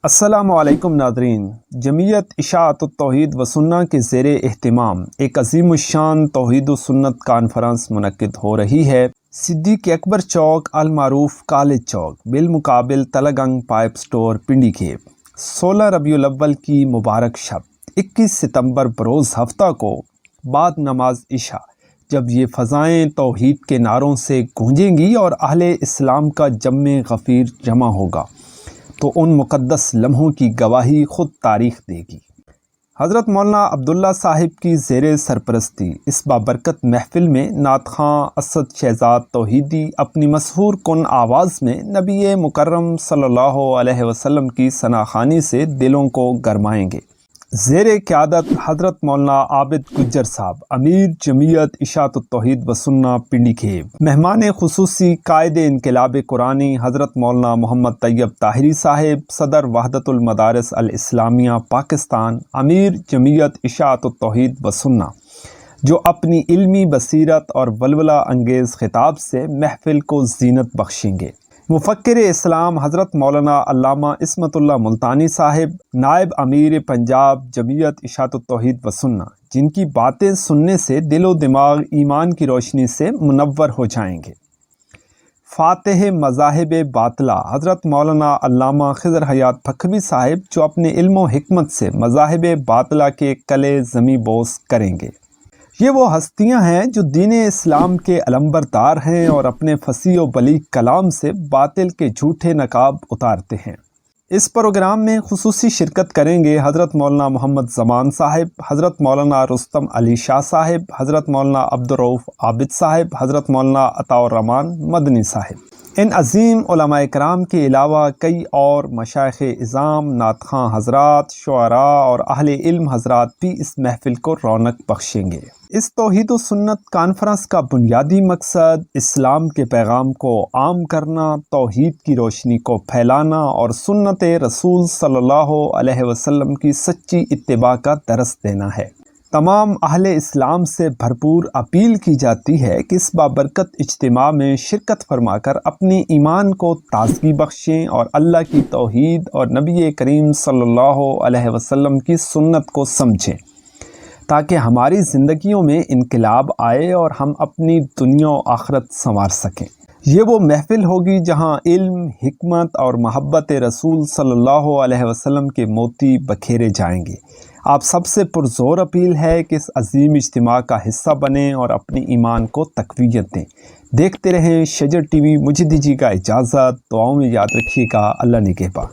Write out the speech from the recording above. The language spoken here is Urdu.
السلام علیکم ناظرین، جمعیت اشاعت التوحید و سنہ کے زیر اہتمام ایک عظیم الشان توحید و سنت کانفرنس منعقد ہو رہی ہے۔ صدیق اکبر چوک المعروف کالج چوک بالمقابل تلگنگ پائپ سٹور پنڈی کھیپ 16 ربیع الاول کی مبارک شب 21 ستمبر بروز ہفتہ کو بعد نماز عشاء جب یہ فضائیں توحید کے نعروں سے گونجیں گی اور اہل اسلام کا جمع غفیر جمع ہوگا تو ان مقدس لمحوں کی گواہی خود تاریخ دے گی۔ حضرت مولانا عبداللہ صاحب کی زیر سرپرستی اس بابرکت محفل میں نعت خواں اسد شہزاد توحیدی اپنی مسحور کن آواز میں نبی مکرم صلی اللہ علیہ وسلم کی ثناخوانی سے دلوں کو گرمائیں گے۔ زیر قیادت حضرت مولانا عابد گجر صاحب امیر جمعیت اشاعت التوحید و سنہ پنڈی کھیپ، مہمان خصوصی قائد انقلاب قرآنی حضرت مولانا محمد طیب طاہری صاحب صدر وحدت المدارس الاسلامیہ پاکستان امیر جمعیت اشاعت التوحید و سنہ، جو اپنی علمی بصیرت اور ولولہ انگیز خطاب سے محفل کو زینت بخشیں گے۔ مفکر اسلام حضرت مولانا علامہ عصمت اللہ ملتانی صاحب نائب امیر پنجاب جمعیت اشاعت التوحید و سنہ، جن کی باتیں سننے سے دل و دماغ ایمان کی روشنی سے منور ہو جائیں گے۔ فاتح مذاہب باطلہ حضرت مولانا علامہ خضر حیات پھکھوی صاحب، جو اپنے علم و حکمت سے مذاہب باطلہ کے کلے زمیں بوس کریں گے۔ یہ وہ ہستیاں ہیں جو دین اسلام کے علمبردار ہیں اور اپنے فصیح و بلیغ کلام سے باطل کے جھوٹے نقاب اتارتے ہیں۔ اس پروگرام میں خصوصی شرکت کریں گے حضرت مولانا محمد زمان صاحب، حضرت مولانا رستم علی شاہ صاحب، حضرت مولانا عبدالرؤف عابد صاحب، حضرت مولانا عطاء الرحمن مدنی صاحب۔ ان عظیم علماء کرام کے علاوہ کئی اور مشائخ اعظام، نعت خواں حضرات، شعراء اور اہل علم حضرات بھی اس محفل کو رونق بخشیں گے۔ اس توحید و سنت کانفرنس کا بنیادی مقصد اسلام کے پیغام کو عام کرنا، توحید کی روشنی کو پھیلانا اور سنت رسول صلی اللہ علیہ وسلم کی سچی اتباع کا درس دینا ہے۔ تمام اہل اسلام سے بھرپور اپیل کی جاتی ہے کہ اس بابرکت اجتماع میں شرکت فرما کر اپنی ایمان کو تازگی بخشیں اور اللہ کی توحید اور نبی کریم صلی اللہ علیہ وسلم کی سنت کو سمجھیں، تاکہ ہماری زندگیوں میں انقلاب آئے اور ہم اپنی دنیا و آخرت سنوار سکیں۔ یہ وہ محفل ہوگی جہاں علم، حکمت اور محبت رسول صلی اللہ علیہ وسلم کے موتی بکھیرے جائیں گے۔ آپ سب سے پرزور اپیل ہے کہ اس عظیم اجتماع کا حصہ بنیں اور اپنی ایمان کو تقویت دیں۔ دیکھتے رہیں شجر ٹی وی۔ مجھے دیجیے گا اجازت، دعاؤں میں یاد رکھیے گا۔ اللہ نگہبان۔